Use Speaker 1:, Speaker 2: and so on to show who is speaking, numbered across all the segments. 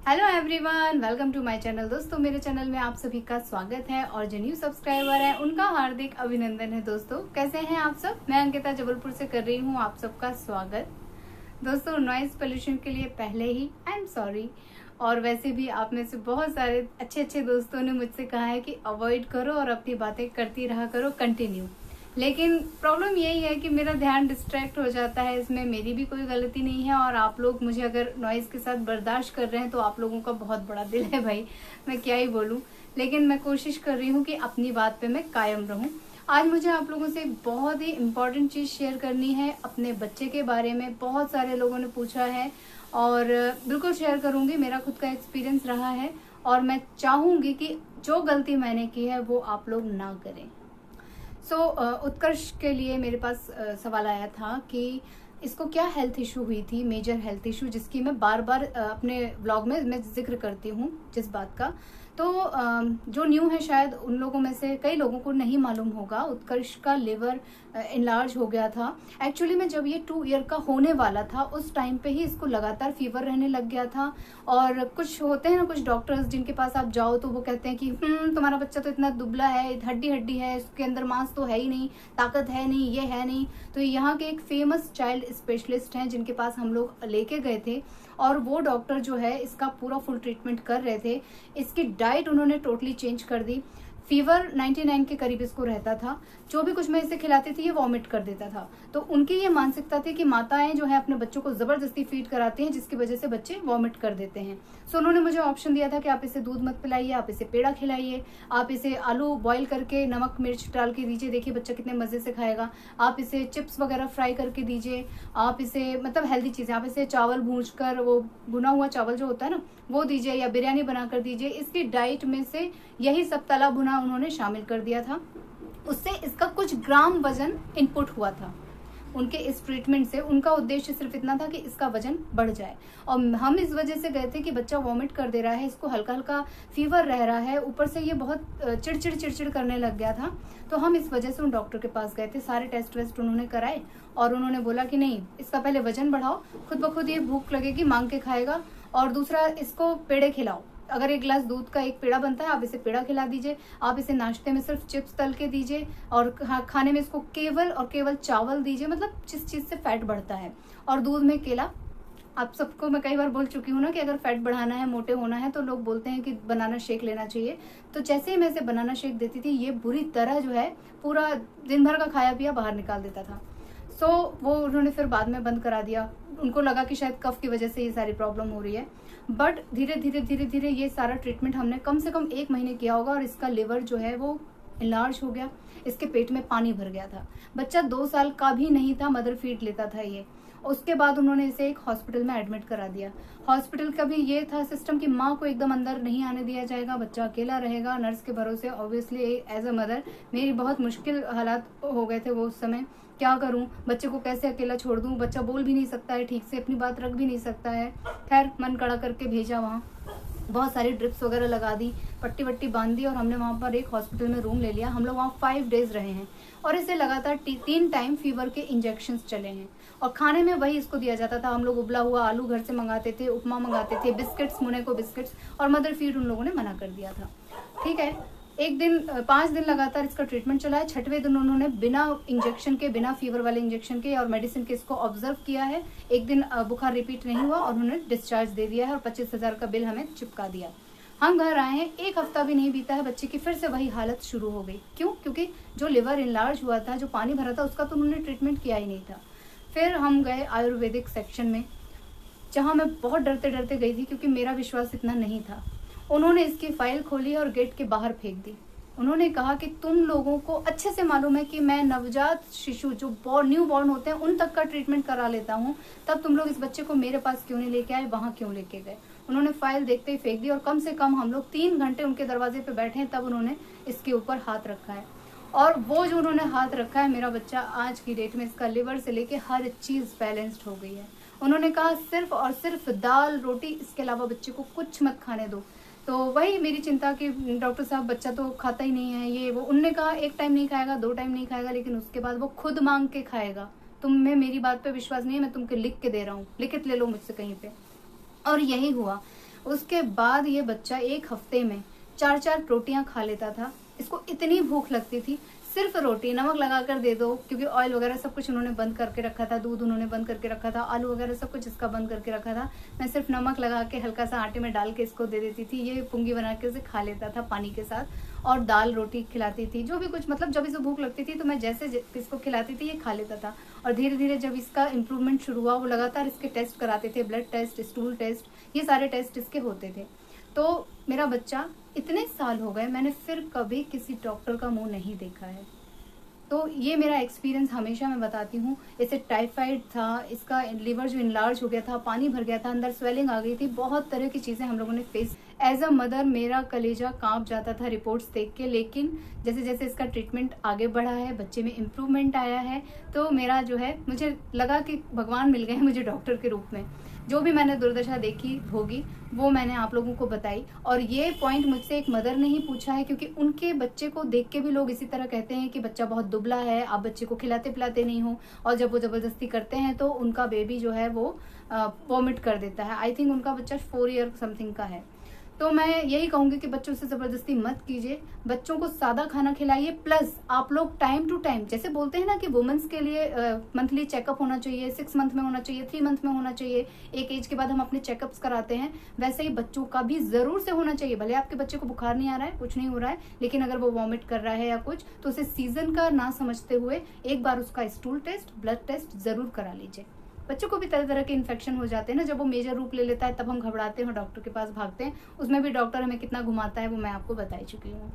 Speaker 1: Hello everyone, welcome to my channel. दोस्तों, मेरे channel में आप सभी का स्वागत है और जो न्यू सब्सक्राइबर है उनका हार्दिक अभिनंदन है। दोस्तों, कैसे हैं आप सब? मैं अंकिता जबलपुर से कर रही हूँ आप सबका स्वागत। दोस्तों, नॉइज पोल्यूशन के लिए पहले ही आई एम सॉरी, और वैसे भी आप में से बहुत सारे अच्छे अच्छे दोस्तों ने मुझसे कहा है कि अवॉइड करो और अपनी बातें करती रहा करो कंटिन्यू। लेकिन प्रॉब्लम यही है कि मेरा ध्यान डिस्ट्रैक्ट हो जाता है। इसमें मेरी भी कोई गलती नहीं है, और आप लोग मुझे अगर नॉइज़ के साथ बर्दाश्त कर रहे हैं तो आप लोगों का बहुत बड़ा दिल है भाई, मैं क्या ही बोलूँ। लेकिन मैं कोशिश कर रही हूँ कि अपनी बात पे मैं कायम रहूँ। आज मुझे आप लोगों से बहुत ही इम्पॉर्टेंट चीज़ शेयर करनी है अपने बच्चे के बारे में। बहुत सारे लोगों ने पूछा है और बिल्कुल शेयर करूँगी। मेरा खुद का एक्सपीरियंस रहा है और मैं चाहूँगी कि जो गलती मैंने की है वो आप लोग ना करें। उत्कर्ष के लिए मेरे पास सवाल आया था कि इसको क्या हेल्थ इशू हुई थी, मेजर हेल्थ इशू, जिसकी मैं बार बार अपने व्लॉग में मैं जिक्र करती हूँ जिस बात का। तो जो न्यू है शायद उन लोगों में से कई लोगों को नहीं मालूम होगा, उत्कर्ष का लिवर इनलार्ज हो गया था। एक्चुअली में जब ये 2 ईयर का होने वाला था उस टाइम पे ही इसको लगातार फीवर रहने लग गया था। और कुछ होते हैं ना कुछ डॉक्टर्स जिनके पास आप जाओ तो वो कहते हैं कि तुम्हारा बच्चा तो इतना दुबला है, हड्डी हड्डी है, इसके अंदर मांस तो है ही नहीं, ताकत है नहीं, ये है नहीं। तो यहाँ के एक फेमस चाइल्ड स्पेशलिस्ट हैं जिनके पास हम लोग लेके गए थे, और वो डॉक्टर जो है इसका पूरा फुल ट्रीटमेंट कर रहे थे। इसकी डाइट उन्होंने टोटली चेंज कर दी। फीवर 99 के करीब इसको रहता था। जो भी कुछ मैं इसे खिलाती थी ये वॉमिट कर देता था। तो उनकी ये मानसिकता थी कि माताएं जो है अपने बच्चों को जबरदस्ती फीड कराती हैं, जिसकी वजह से बच्चे वॉमिट कर देते हैं। सो उन्होंने मुझे ऑप्शन दिया था कि आप इसे दूध मत पिलाइए, आप इसे पेड़ा खिलाइए, आप इसे आलू बॉईल करके नमक मिर्च डाल के दीजिए, देखिए बच्चा कितने मजे से खाएगा। आप इसे चिप्स वगैरह फ्राई करके दीजिए, आप इसे मतलब हेल्दी चीजें, आप इसे चावल भूंज कर, वो भुना हुआ चावल जो होता है ना वो दीजिए, या बिरयानी बनाकर दीजिए। इसकी डाइट में से यही सब तला भुना उन्होंने शामिल कर दिया था। उससे इसका कुछ ग्राम वजन इनपुट हुआ था उनके इस ट्रीटमेंट से। उनका उद्देश्य सिर्फ इतना था कि इसका वजन बढ़ जाए। और हम इस वजह से गए थे कि बच्चा वॉमिट कर दे रहा है, इसको हल्का हल्का फीवर रह रहा है, ऊपर से ये बहुत चिड़चिड़ करने लग गया था। तो हम इस वजह से उन डॉक्टर के पास गए थे। सारे टेस्ट वेस्ट उन्होंने कराए और उन्होंने बोला कि नहीं, इसका पहले वजन बढ़ाओ, खुद ब खुद ये भूख लगेगी मांग के खाएगा, और दूसरा इसको पेड़े खिलाओ। अगर 1 गिलास दूध का एक पेड़ा बनता है, आप इसे पेड़ा खिला दीजिए। आप इसे नाश्ते में सिर्फ चिप्स तल के दीजिए, और खाने में इसको केवल और केवल चावल दीजिए, मतलब जिस चीज़ से फैट बढ़ता है, और दूध में केला। आप सबको मैं कई बार बोल चुकी हूँ ना कि अगर फैट बढ़ाना है, मोटे होना है, तो लोग बोलते हैं कि बनाना शेक लेना चाहिए। तो जैसे ही मैं इसे बनाना शेक देती थी, ये बुरी तरह जो है पूरा दिन भर का खाया पिया बाहर निकाल देता था। वो उन्होंने फिर बाद में बंद करा दिया। उनको लगा कि शायद कफ की वजह से ये सारी प्रॉब्लम हो रही है। बट धीरे धीरे ये सारा ट्रीटमेंट हमने कम से कम 1 महीने किया होगा, और इसका लिवर जो है वो इनलार्ज हो गया। इसके पेट में पानी भर गया था। बच्चा 2 साल का भी नहीं था, मदर फीड लेता था ये। उसके बाद उन्होंने इसे एक हॉस्पिटल में एडमिट करा दिया। हॉस्पिटल का भी ये था सिस्टम कि माँ को एकदम अंदर नहीं आने दिया जाएगा, बच्चा अकेला रहेगा नर्स के भरोसे। ऑब्वियसली एज अ मदर मेरी बहुत मुश्किल हालात हो गए थे वो उस समय। क्या करूं, बच्चे को कैसे अकेला छोड़ दूं? बच्चा बोल भी नहीं सकता है ठीक से, अपनी बात रख भी नहीं सकता है। खैर, मन कड़ा करके भेजा वहाँ, बहुत सारी ड्रिप्स वगैरह लगा दी, पट्टी वट्टी बांध दी, और हमने वहाँ पर एक हॉस्पिटल में रूम ले लिया। हम लोग वहाँ 5 डेज रहे हैं, और इसे लगातार 3 टाइम फीवर के इंजेक्शंस चले हैं। और खाने में वही इसको दिया जाता था। हम लोग उबला हुआ आलू घर से मंगाते थे, उपमा मंगाते थे, बिस्किट्स, मुने को बिस्किट्स, और मदर फीड उन लोगों ने मना कर दिया था। ठीक है, 5 दिन लगातार इसका ट्रीटमेंट चला है। 6वें दिन उन्होंने बिना इंजेक्शन के, बिना फीवर वाले इंजेक्शन के और मेडिसिन के इसको ऑब्जर्व किया है। 1 दिन बुखार रिपीट नहीं हुआ और उन्होंने डिस्चार्ज दे दिया है, और 25,000 का बिल हमें चिपका दिया। हम घर आए हैं, 1 हफ्ता भी नहीं बीता है, बच्चे की फिर से वही हालत शुरू हो गई। क्यों? क्योंकि जो लिवर इनलार्ज हुआ था, जो पानी भरा था, उसका तो उन्होंने ट्रीटमेंट किया ही नहीं था। फिर हम गए आयुर्वेदिक सेक्शन में, जहाँ मैं बहुत डरते डरते गई थी क्योंकि मेरा विश्वास इतना नहीं था। उन्होंने इसकी फाइल खोली और गेट के बाहर फेंक दी। उन्होंने कहा कि तुम लोगों को अच्छे से मालूम है कि मैं नवजात शिशु जो न्यू बॉर्न होते हैं उन तक का ट्रीटमेंट करा लेता हूँ, तब तुम लोग इस बच्चे को मेरे पास क्यों नहीं लेके आए, वहाँ क्यों लेके गए? उन्होंने फाइल देखते ही फेंक दी, और कम से कम हम लोग 3 घंटे उनके दरवाजे पे बैठे हैं, तब उन्होंने इसके ऊपर हाथ रखा है। और वो जो उन्होंने हाथ रखा है, मेरा बच्चा आज की डेट में इसका लिवर से लेके हर चीज़ बैलेंस्ड हो गई है। उन्होंने कहा सिर्फ और सिर्फ दाल रोटी, इसके अलावा बच्चे को कुछ मत खाने दो। तो वही मेरी चिंता कि डॉक्टर साहब बच्चा तो खाता ही नहीं है, ये वो। उनने कहा 1 टाइम नहीं खाएगा, 2 टाइम नहीं खाएगा, लेकिन उसके बाद वो खुद मांग के खाएगा। तुम्हें मेरी बात पे विश्वास नहीं है, मैं तुमको लिख के दे रहा हूँ, लिखित ले लो मुझसे कहीं पे। और यही हुआ। उसके बाद ये बच्चा 1 हफ्ते में 4-4 रोटियां खा लेता था। इसको इतनी भूख लगती थी, सिर्फ रोटी नमक लगा कर दे दो, क्योंकि ऑयल वगैरह सब कुछ उन्होंने बंद करके रखा था, दूध उन्होंने बंद करके रखा था, आलू वगैरह सब कुछ इसका बंद करके रखा था। मैं सिर्फ नमक लगा के हल्का सा आटे में डाल के इसको दे देती थी, ये पुंगी बना के उसे खा लेता था पानी के साथ, और दाल रोटी खिलाती थी, जो भी कुछ मतलब जब इसे भूख लगती थी तो मैं जैसे इसको खिलाती थी ये खा लेता था। और धीरे धीरे जब इसका इम्प्रूवमेंट शुरू हुआ, वो लगातार इसके टेस्ट कराते थे, ब्लड टेस्ट, स्टूल टेस्ट, ये सारे टेस्ट इसके होते थे। तो मेरा बच्चा इतने साल हो गए, मैंने फिर कभी किसी डॉक्टर का मुंह नहीं देखा है। तो ये मेरा एक्सपीरियंस हमेशा मैं बताती हूँ। इसे टाइफाइड था, इसका लिवर जो इनलार्ज हो गया था, पानी भर गया था, अंदर स्वेलिंग आ गई थी, बहुत तरह की चीज़ें हम लोगों ने फेस। एज अ मदर मेरा कलेजा कांप जाता था रिपोर्ट्स देख के, लेकिन जैसे जैसे इसका ट्रीटमेंट आगे बढ़ा है, बच्चे में इम्प्रूवमेंट आया है, तो मेरा जो है, मुझे लगा कि भगवान मिल गए मुझे डॉक्टर के रूप में। जो भी मैंने दुर्दशा देखी होगी वो मैंने आप लोगों को बताई। और ये पॉइंट मुझसे एक मदर ने ही पूछा है, क्योंकि उनके बच्चे को देख के भी लोग इसी तरह कहते हैं कि बच्चा बहुत दुबला है, आप बच्चे को खिलाते पिलाते नहीं हो, और जब वो जबरदस्ती करते हैं तो उनका बेबी जो है वो वॉमिट कर देता है। आई थिंक उनका बच्चा 4 ईयर समथिंग का है। तो मैं यही कहूंगी कि बच्चों से जबरदस्ती मत कीजिए, बच्चों को सादा खाना खिलाइए। प्लस आप लोग टाइम टू टाइम, जैसे बोलते हैं ना कि वुमेन्स के लिए मंथली चेकअप होना चाहिए, 6 मंथ में होना चाहिए, 3 मंथ में होना चाहिए, एक एज के बाद हम अपने चेकअप्स कराते हैं, वैसे ही बच्चों का भी जरूर से होना चाहिए। भले आपके बच्चे को बुखार नहीं आ रहा है, कुछ नहीं हो रहा है, लेकिन अगर वो वॉमिट कर रहा है या कुछ, तो उसे सीजन का ना समझते हुए एक बार उसका स्टूल टेस्ट, ब्लड टेस्ट जरूर करा लीजिए। बच्चों को भी तरह तरह के इन्फेक्शन हो जाते हैं ना, जब वो मेजर रूप ले लेता है तब हम घबराते हैं, डॉक्टर के पास भागते हैं। उसमें भी डॉक्टर हमें कितना घुमाता है वो मैं आपको बता चुकी हूँ।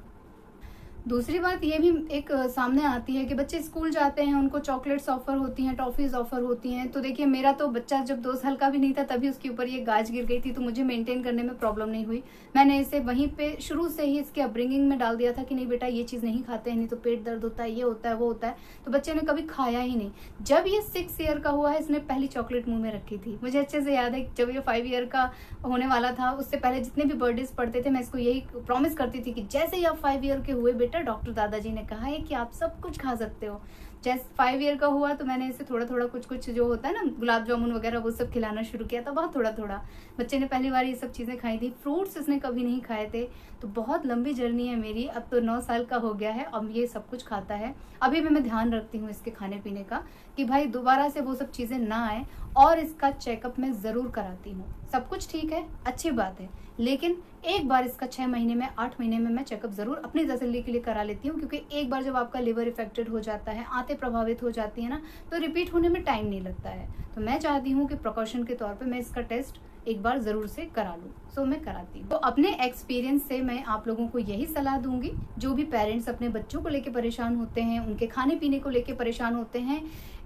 Speaker 1: दूसरी बात ये भी एक सामने आती है कि बच्चे स्कूल जाते हैं, उनको चॉकलेट्स ऑफर होती हैं, टॉफीज ऑफर होती हैं। तो देखिए, मेरा तो बच्चा जब 2 साल का भी नहीं था तभी उसके ऊपर ये गाज गिर गई थी, तो मुझे मेंटेन करने में प्रॉब्लम नहीं हुई। मैंने इसे वहीं पे शुरू से ही इसके अपब्रिंगिंग में डाल दिया था कि नहीं बेटा ये चीज नहीं खाते हैं, नहीं तो पेट दर्द होता है, ये होता है, वो होता है। तो बच्चे ने कभी खाया ही नहीं। जब ये 6 ईयर का हुआ है, इसने पहली चॉकलेट मुंह में रखी थी। मुझे अच्छे से याद है जब ये 5 ईयर का होने वाला था, उससे पहले जितने भी बर्थडेज पड़ते थे मैं इसको यही प्रॉमिस करती थी कि जैसे ही आप 5 ईयर के हुए बेटा, डॉक्टर दादाजी ने कहा है कि आप सब कुछ खा सकते हो। जैसे 5 ईयर का हुआ तो मैंने इसे थोड़ा थोड़ा कुछ जो होता है ना, गुलाब जामुन वगैरह, वो सब खिलाना शुरू किया था, बहुत थोड़ा थोड़ा। बच्चे ने पहली बार ये सब चीजें खाई थी, फ्रूट्स इसने कभी नहीं खाए थे। तो बहुत लंबी जर्नी है मेरी, अब तो 9 साल का हो गया है, अब ये सब कुछ खाता है। अभी भी मैं ध्यान रखती हूँ इसके खाने पीने का कि भाई दोबारा से वो सब चीजें ना आए, और इसका चेकअप मैं जरूर कराती हूँ। सब कुछ ठीक है, अच्छी बात है, लेकिन एक बार इसका 6 महीने में, 8 महीने में मैं चेकअप जरूर अपनी तसल्ली के लिए करा लेती हूँ। क्योंकि एक बार जब आपका लिवर इफेक्टेड हो जाता है, आंतें प्रभावित हो जाती है ना, तो रिपीट होने में टाइम नहीं लगता है। तो मैं चाहती हूँ कि प्रिकॉशन के तौर पे मैं इसका टेस्ट एक बार जरूर से करा लूँ, सो मैं कराती हूँ। तो अपने एक्सपीरियंस से मैं आप लोगों को यही सलाह दूंगी, जो भी पेरेंट्स अपने बच्चों को लेके परेशान होते हैं, उनके खाने पीने को लेके परेशान होते हैं,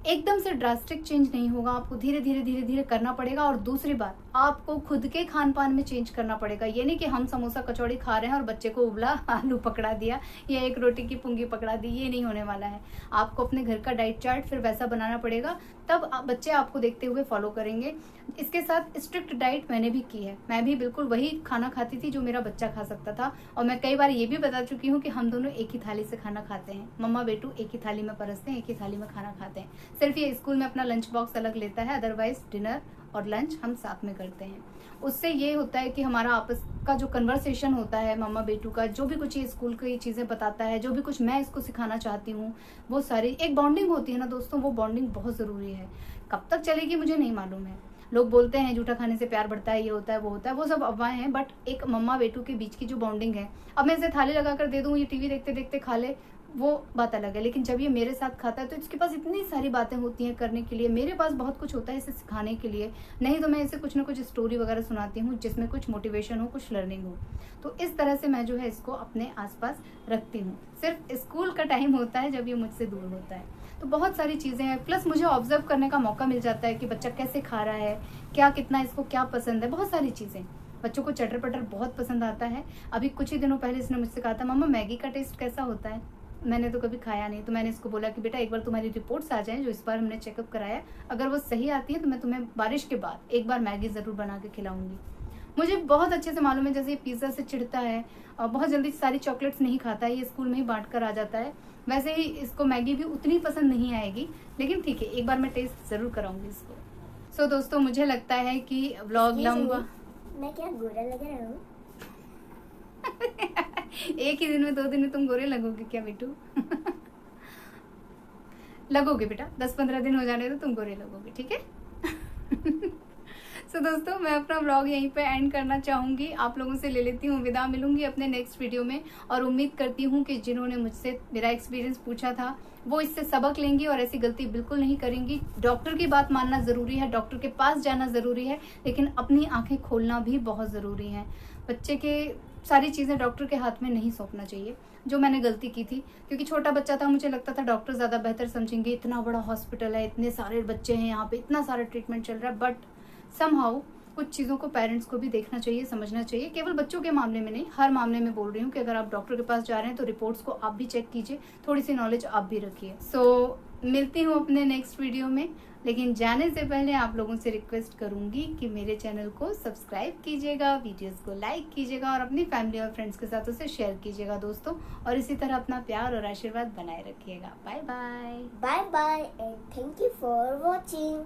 Speaker 1: एकदम से ड्रास्टिक चेंज नहीं होगा, आपको धीरे धीरे करना पड़ेगा। और दूसरी बात, आपको खुद के खान पान में चेंज करना पड़ेगा। ये नहीं कि हम समोसा कचौड़ी खा रहे हैं और बच्चे को उबला आलू पकड़ा दिया या एक रोटी की पुंगी पकड़ा दी, ये नहीं होने वाला है। आपको अपने घर का डाइट चार्ट फिर वैसा बनाना पड़ेगा, तब बच्चे आपको देखते हुए फॉलो करेंगे। इसके साथ स्ट्रिक्ट डाइट मैंने भी की है, मैं भी बिल्कुल वही खाना खाती थी जो मेरा बच्चा खा सकता था। और मैं कई बार ये भी बता चुकी हूँ कि हम दोनों एक ही थाली से खाना खाते हैं, मम्मा बेटू एक ही थाली में परसते हैं, एक ही थाली में खाना खाते हैं। सिर्फ ये स्कूल में अपना लंच बॉक्स अलग लेता है, अदरवाइज डिनर और लंच हम साथ में करते हैं। उससे ये होता है कि हमारा आपस का जो कन्वर्सेशन होता है मम्मा बेटू का, जो भी कुछ ये स्कूल की चीजें बताता है, जो भी कुछ मैं इसको सिखाना चाहती हूँ, वो सारी एक बॉन्डिंग होती है ना दोस्तों, वो बॉन्डिंग बहुत जरूरी है। कब तक चलेगी मुझे नहीं मालूम है। लोग बोलते हैं जूठा खाने से प्यार बढ़ता है, ये होता है, वो होता है, वो सब अफवाहें हैं, बट एक मम्मा बेटू के बीच की जो बॉन्डिंग है, अब मैं इसे थाली लगा कर दे दूं, ये टीवी देखते देखते खा ले, वो बात अलग है। लेकिन जब ये मेरे साथ खाता है तो इसके पास इतनी सारी बातें होती हैं करने के लिए, मेरे पास बहुत कुछ होता है इसे सिखाने के लिए। नहीं तो मैं इसे कुछ ना कुछ स्टोरी वगैरह सुनाती हूँ जिसमें कुछ मोटिवेशन हो, कुछ लर्निंग हो। तो इस तरह से मैं जो है इसको अपने आसपास रखती हूँ। सिर्फ स्कूल का टाइम होता है जब ये मुझसे दूर होता है। तो बहुत सारी चीजें हैं, प्लस मुझे ऑब्जर्व करने का मौका मिल जाता है कि बच्चा कैसे खा रहा है, क्या कितना इसको क्या पसंद है, बहुत सारी चीजें। बच्चों को चटर पटर बहुत पसंद आता है। अभी कुछ ही दिनों पहले इसने मुझसे कहा था, मम्मा मैगी का टेस्ट कैसा होता है? मैंने तो कभी खाया नहीं। तो मैंने इसको बोला कि बेटा एक बार तुम्हारी रिपोर्ट्स आ जाएं, जो इस बार हमने चेकअप कराया, अगर वो सही आती है तो मैं तुम्हें बारिश के बाद एक बार मैगी जरूर बना के खिलाऊंगी। मुझे बहुत अच्छे से मालूम है, जैसे ये पिज्जा से चिढ़ता है और बहुत जल्दी सारी चॉकलेट्स नहीं खाता है, ये स्कूल में ही बांट कर आ जाता है, वैसे ही इसको मैगी भी उतनी पसंद नहीं आएगी। लेकिन ठीक है, एक बार मैं टेस्ट जरूर कराऊंगी इसको। सो दोस्तों, मुझे लगता है कि व्लॉग लंबा
Speaker 2: मैं क्या गोरा लग रहा हूँ?
Speaker 1: एक ही दिन में 2 दिन में तुम गोरे लगोगे क्या बिट्टू? लगोगे बेटा, 10-15 दिन हो जाने तो तुम गोरे लगोगे, ठीक है? सो दोस्तों, मैं अपना व्लॉग यहीं पे एंड करना चाहूंगी। आप लोगों से ले लेती हूँ विदा, मिलूंगी अपने नेक्स्ट वीडियो में। और उम्मीद करती हूँ कि जिन्होंने मुझसे मेरा एक्सपीरियंस पूछा था वो इससे सबक लेंगी और ऐसी गलती बिल्कुल नहीं करेंगी। डॉक्टर की बात मानना जरूरी है, डॉक्टर के पास जाना जरूरी है, लेकिन अपनी आंखें खोलना भी बहुत जरूरी है। बच्चे के सारी चीजें डॉक्टर के हाथ में नहीं सौंपना चाहिए, जो मैंने गलती की थी। क्योंकि छोटा बच्चा था, मुझे लगता था डॉक्टर ज्यादा बेहतर समझेंगे, इतना बड़ा हॉस्पिटल है, इतने सारे बच्चे हैं यहाँ पे, इतना सारा ट्रीटमेंट चल रहा है। बट समहाउ कुछ चीज़ों को पेरेंट्स को भी देखना चाहिए, समझना चाहिए। केवल बच्चों के मामले में नहीं, हर मामले में बोल रही हूँ कि अगर आप डॉक्टर के पास जा रहे हैं तो रिपोर्ट्स को आप भी चेक कीजिए, थोड़ी सी नॉलेज आप भी रखिए। सो मिलती हूँ अपने नेक्स्ट वीडियो में, लेकिन जाने से पहले आप लोगों से रिक्वेस्ट करूंगी कि मेरे चैनल को सब्सक्राइब कीजिएगा, वीडियोस को लाइक कीजिएगा और अपनी फैमिली और फ्रेंड्स के साथ उसे शेयर कीजिएगा दोस्तों। और इसी तरह अपना प्यार और आशीर्वाद बनाए रखिएगा। Bye bye.
Speaker 2: Bye bye and thank you for watching.